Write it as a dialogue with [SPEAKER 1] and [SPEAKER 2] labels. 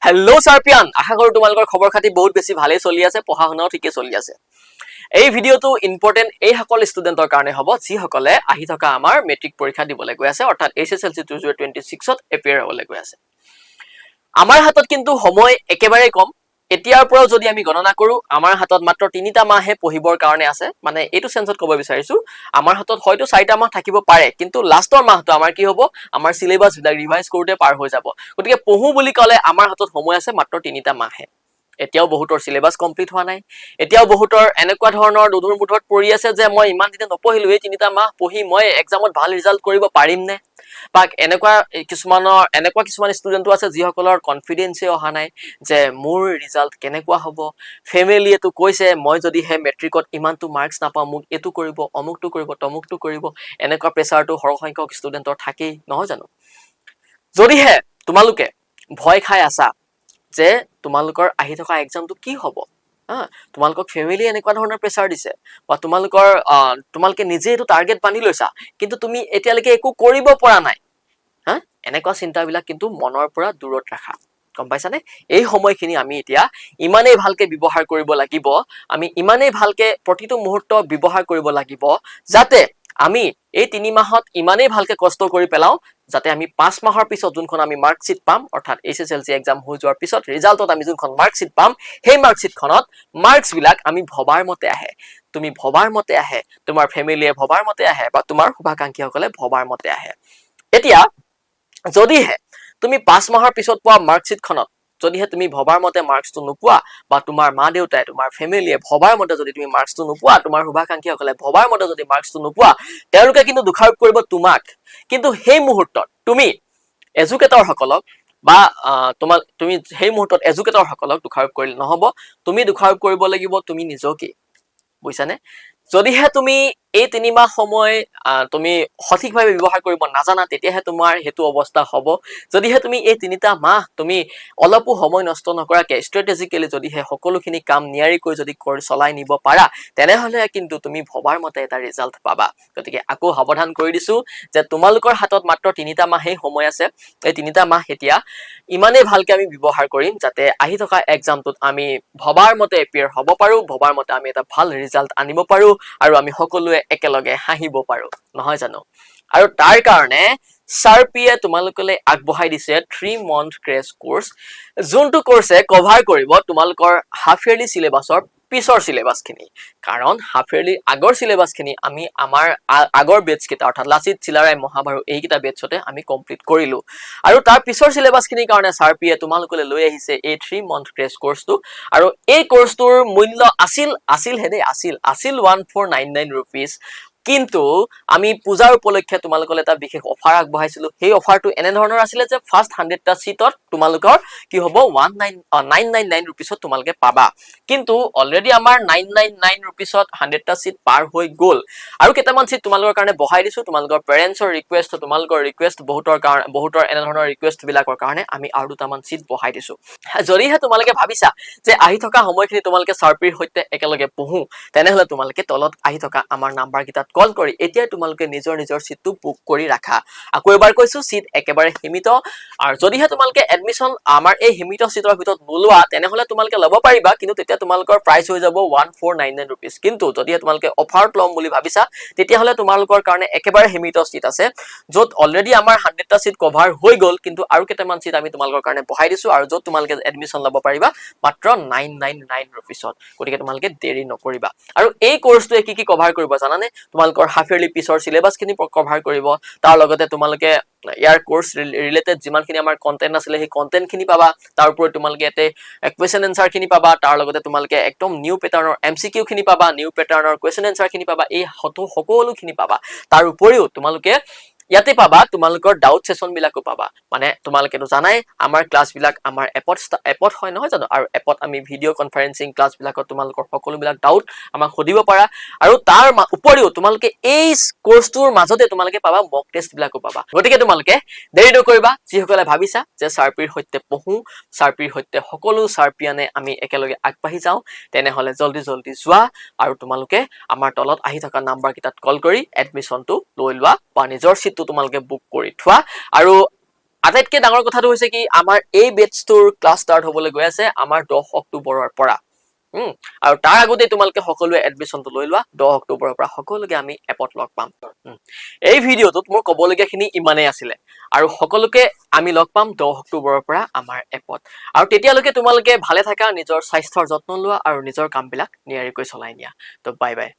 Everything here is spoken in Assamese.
[SPEAKER 1] হেল্ল' চাৰ্পিয়ান, আশা কৰো তোমালোকৰ খবৰ খাতি বহুত বেছি ভালেই চলি আছে, পঢ়া শুনাও ঠিকে চলি আছে। এই ভিডিঅ'টো ইম্পৰ্টেণ্ট এই সকল ষ্টুডেণ্টৰ কাৰণে হ'ব যিসকলে আহি থকা আমাৰ মেট্ৰিক পৰীক্ষা দিবলৈ গৈ আছে, অৰ্থাৎ HSLC 2026ত এপিয়াৰ হ'বলৈ গৈ আছে। আমাৰ হাতত কিন্তু সময় একেবাৰে কম। এতিয়াৰ পৰাও যদি আমি গণনা কৰো, আমাৰ হাতত মাত্ৰ 3টা মাহহে পঢ়িবৰ কাৰণে আছে। মানে এইটো সেন্সত ক'ব বিচাৰিছো, আমাৰ হাতত হয়তো 4টা মাহ থাকিব পাৰে, কিন্তু লাষ্টৰ মাহটো আমাৰ কি হ'ব, আমাৰ সিলেবাস বিলাক ৰিভাইজ কৰোতে পাৰ হৈ যাব। গতিকে পঢ়ো বুলি ক'লে আমাৰ হাতত সময় আছে মাত্ৰ 3টা মাহহে। এতিয়াও বহুতৰ সিলেবাস কমপ্লিট হোৱা নাই, এতিয়াও বহুতৰ এনেকুৱা ধৰণৰ দুধুৰ মুধত পৰি আছে যে মই ইমান দিনে নপঢ়িলো, এই 3টা মাহ পঢ়ি মই এক্সামত ভাল ৰিজাল্ট কৰিব পাৰিম নে? বা এনেকুৱা কিছুমান ষ্টুডেণ্টও আছে যিসকলৰ কনফিডেন্সে অহা নাই যে মোৰ ৰিজাল্ট কেনেকুৱা হ'ব। ফেমিলিয়েতো কৈছে মই যদিহে মেট্ৰিকত ইমানটো মাৰ্কছ নাপাওঁ, মোক এইটো কৰিব, অমুকটো কৰিব, তমুকটো কৰিব। এনেকুৱা প্ৰেচাৰটো সৰহসংখ্যক ষ্টুডেণ্টৰ থাকেই, নহয় জানো? যদিহে তোমালোকে ভয় খাই আছা যে তোমালোকৰ আহি থকা এক্সামটো কি হ'ব, তোমালোকক ফেমিলিয়ে এনেকুৱা ধৰণৰ প্ৰেচাৰ দিছে, বা তোমালোকে নিজে এইটো টাৰ্গেট বান্ধি লৈছা, কিন্তু তুমি এতিয়ালৈকে একো কৰিব পৰা নাই, এনেকুৱা চিন্তাবিলাক কিন্তু মনৰ পৰা দূৰত ৰাখা। গম পাইছানে? এই সময়খিনি আমি এতিয়া ইমানেই ভালকে ব্যৱহাৰ কৰিব লাগিব, আমি ইমানেই ভালকে প্ৰতিটো মুহূৰ্ত ব্যৱহাৰ কৰিব লাগিব, যাতে আমি এই 3 মাহত ইমানেই ভালকে কষ্ট কৰি পেলাও যাতে আমি 5 মাহৰ পিছত যোনখন আমি মাৰ্কশ্বিট পাম, অৰ্থাৎ HSLC এক্সাম হৈ যোৱাৰ পিছত ৰিজাল্টত আমি যোনখন মাৰ্কশ্বিট পাম, সেই মাৰ্কশ্বিটখনত মাৰ্কছ বিলাক আমি ভবাৰ মতে আহে, তুমি ভবাৰ মতে আহে, তোমাৰ ফেমিলিয়ে ভবাৰ মতে আহে, বা তোমাৰ শুভাকাংক্ষীসকলে ভবাৰ মতে আহে। এতিয়া যদিহে তুমি 5 মাহৰ পিছত পোৱা মাৰ্কশ্বিটখনত যদিহে তুমি ভবাৰ মতে মাৰ্কছটো নোপোৱা, বা তোমাৰ মা দেউতাই, তোমাৰ ফেমিলিয়ে ভবাৰ মতে যদি তুমি মাৰ্কছটো নোপোৱা, তোমাৰ শুভাকাংক্ষীসকলে ভবাৰ মতে যদি মাৰ্কছটো নোপোৱা, তেওঁলোকে কিন্তু দোষাৰোপ কৰিব তোমাক। কিন্তু সেই মুহূৰ্তত তুমি এডুকেটৰসকলক বা তুমি সেই মুহূৰ্তত এডুকেটৰসকলক দোষাৰোপ কৰিলে নহ'ব, তুমি দোষাৰোপ কৰিব লাগিব তুমি নিজকে। বুজিছানে? যদিহে তুমি এই 3 মাহ সময় তুমি সঠিকভাৱে ব্যৱহাৰ কৰিব নাজানা, তেতিয়াহে তোমাৰ সেইটো অৱস্থা হ'ব। যদিহে তুমি এই 3টা মাহ তুমি অলপো সময় নষ্ট নকৰাকে ষ্ট্ৰেটেজিকেলি যদিহে সকলোখিনি কাম নিয়াৰিকৈ যদি চলাই নিব পাৰা, তেনেহলে কিন্তু তুমি ভবাৰ মতে এটা ৰিজাল্ট পাবা। গতিকে আকৌ সাৱধান কৰি দিছো যে তোমালোকৰ হাতত মাত্ৰ 3টা মাহেই সময় আছে। এই 3টা মাহ এতিয়া ইমানেই ভালকে আমি ব্যৱহাৰ কৰিম যাতে আহি থকা এক্সামটোত আমি ভবাৰ মতে এপিয়াৰ হ'ব পাৰো, ভবাৰ মতে আমি এটা ভাল ৰিজাল্ট আনিব পাৰো, আৰু আমি সকলোৱে একেলগে হাঁহিব পাৰো, নহয় জানো? আৰু তাৰ কাৰণে শাৰ্পিয়ে তোমালোকলৈ আগবঢ়াই দিছে 3 month ক্ৰেছ কোৰ্স, যোনটো কোৰ্সে কভাৰ কৰিব তোমালোকৰ হাফ ইয়াৰলি সিলেবাসৰ পিছৰ সিলেবাসখিনি। কাৰণ হাফ ইয়াৰলি আগৰ সিলেবাসখিনি আমি আমাৰ আগৰ বেটছ কেইটা, অৰ্থাৎ লাচিত, চিলাৰায়, মহাবাহু এইকেইটা বেটছতে আমি কমপ্লিট কৰিলো, আৰু তাৰ পিছৰ সিলেবাসখিনিৰ কাৰণে শাৰ্পিয়ে তোমালোকলৈ লৈ আহিছে এই 3 month ক্ৰেছ কোৰ্সটো। আৰু এই কোৰ্সটোৰ মূল্য আছিল 1499 rupees, কিন্তু আমি পূজাৰ উপলক্ষে তোমালোকলৈ এটা বিশেষ অফাৰ আগবঢ়াইছিলো। সেই অফাৰটো এনেধৰণৰ আছিলে যে ফাৰ্ষ্ট 100টা সিটত তোমালোকৰ কি হ'ব 999 rupeesত তোমালোকে পাবা। কিন্তু অলৰেডি আমাৰ 999 rupeesত 100টা সিট পাৰ হৈ গ'ল, আৰু কেইটামান সিট তোমালোকৰ কাৰণে বঢ়াই দিছো। তোমালোকৰ পেৰেণ্টছৰ ৰিকুৱেষ্ট, তোমালোকৰ ৰিকুৱেষ্ট, বহুতৰ এনেধৰণৰ ৰিকুৱেষ্ট বিলাকৰ কাৰণে আমি আৰু 2টামান সিট বঢ়াই দিছো। যদিহে তোমালোকে ভাবিছা যে আহি থকা সময়খিনি তোমালোকে শাৰ্পিৰ সৈতে একেলগে পঢ়ো, তেনেহলে তোমালোকে তলত আহি থকা আমাৰ নাম্বাৰ কেইটাত কল কৰি এতিয়াই তোমালোকে নিজৰ সিটটো বুক কৰি ৰাখা। আকৌ এবাৰ কৈছো, সিট একেবাৰে সীমিত, আৰু যদিহে তোমালোকে এডমিশন আমাৰ এই সীমিত সিটৰ ভিতৰত নোলোৱা, তেনেহলে তোমালোকে ল'ব পাৰিবা, কিন্তু তেতিয়া তোমালোকৰ প্ৰাইচ হৈ যাব 1499 rupees। কিন্তু যদিহে তোমালোকে অফাৰত ল'ম বুলি ভাবিছা, তেতিয়াহলে তোমালোকৰ কাৰণে একেবাৰে সীমিত সিট আছে, য'ত অলৰেডি আমাৰ 100টা সিট কভাৰ হৈ গ'ল, কিন্তু আৰু কেইটামান সিট আমি তোমালোকৰ কাৰণে বঢ়াই দিছো, আৰু য'ত তোমালোকে এডমিশন ল'ব পাৰিবা মাত্ৰ 999 rupeesত। গতিকে তোমালোকে দেৰি নকৰিবা। আৰু এই কোৰ্সটোৱে কি কভাৰ কৰিব জানানে? তোমালোকৰ হাফ ইয়াৰলি পিছৰ সিলেবাসখিনি কভাৰ কৰিব, তাৰ লগতে তোমালোকে ইয়াৰ কোৰ্স ৰিলেটেড যিমানখিনি আমাৰ কন্টেন্ট আছিলে সেই কন্টেন্টখিনি পাবা, তাৰ উপৰি তোমালোকে ইয়াতে কুৱেশ্যন এনসাৰ খিনি পাবা, তাৰ লগতে তোমালোকে একদম নিউ পেটাৰ্ণৰ MCQ খিনি পাবা, নিউ পেটাৰ্ণৰ কুৱেশ্যন এনসাৰ খিনি পাবা, এই সকলোখিনি পাবা। তাৰ উপৰিও তোমালোকে ইয়াতে পাবা তোমালোকৰ ডাউট সেশন বিলাকো পাবা। মানে তোমালোকেতো জানাই আমাৰ ক্লাছ বিলাক আমাৰ এপত হয়, নহয় জানো? আৰু এপত আমি ভিডিঅ' কনফাৰেন্সিং ক্লাছ বিলাকত তোমালোকৰ সকলোবিলাক ডাউট আমাক সুধিব পাৰা, আৰু তাৰ উপৰিও তোমালোকে এই কোৰ্সটোৰ মাজতে তোমালোকে পাবা মক টেষ্ট বিলাকো পাবা। গতিকে তোমালোকে দেৰি নকৰিবা। যিসকলে ভাবিছা যে শাৰ্পিৰ সৈতে পঢ়ো, শাৰ্পিৰ সৈতে সকলো শাৰ্পিয়ানে আমি একেলগে আগবাঢ়ি যাওঁ, তেনেহলে জল্দি যোৱা, আৰু তোমালোকে আমাৰ তলত আহি থকা নাম্বাৰ কেইটাত কল কৰি এডমিশনটো লৈ লোৱা, বা নিজৰ সিটটো তোমালোকে বুক কৰি থোৱা। আৰু আটাইতকৈ ডাঙৰ কথাটো হৈছে কি আমাৰ এই বেটছটোৰ ক্লাছ ষ্টাৰ্ট হ'বলৈ গৈ আছে আমাৰ 10 অক্টোবৰৰ পৰা আৰু তাৰ আগতে তোমালোকে সকলোৱে এডমিশ্যনটো লৈ লোৱা 10 অক্টোবৰৰ পৰা সকলোকে আমি এপত লগ পাম এই ভিডিঅ'টোত মোৰ ক'বলগীয়াখিনি ইমানেই আছিলে আৰু সকলোকে আমি লগ পাম 10 অক্টোবৰৰ পৰা আমাৰ এপত আৰু তেতিয়ালৈকে তোমালোকে ভালে থাকা নিজৰ স্বাস্থ্যৰ যত্ন লোৱা আৰু নিজৰ কামবিলাক নিয়াৰিকৈ চলাই নিয়া তো বাই বাই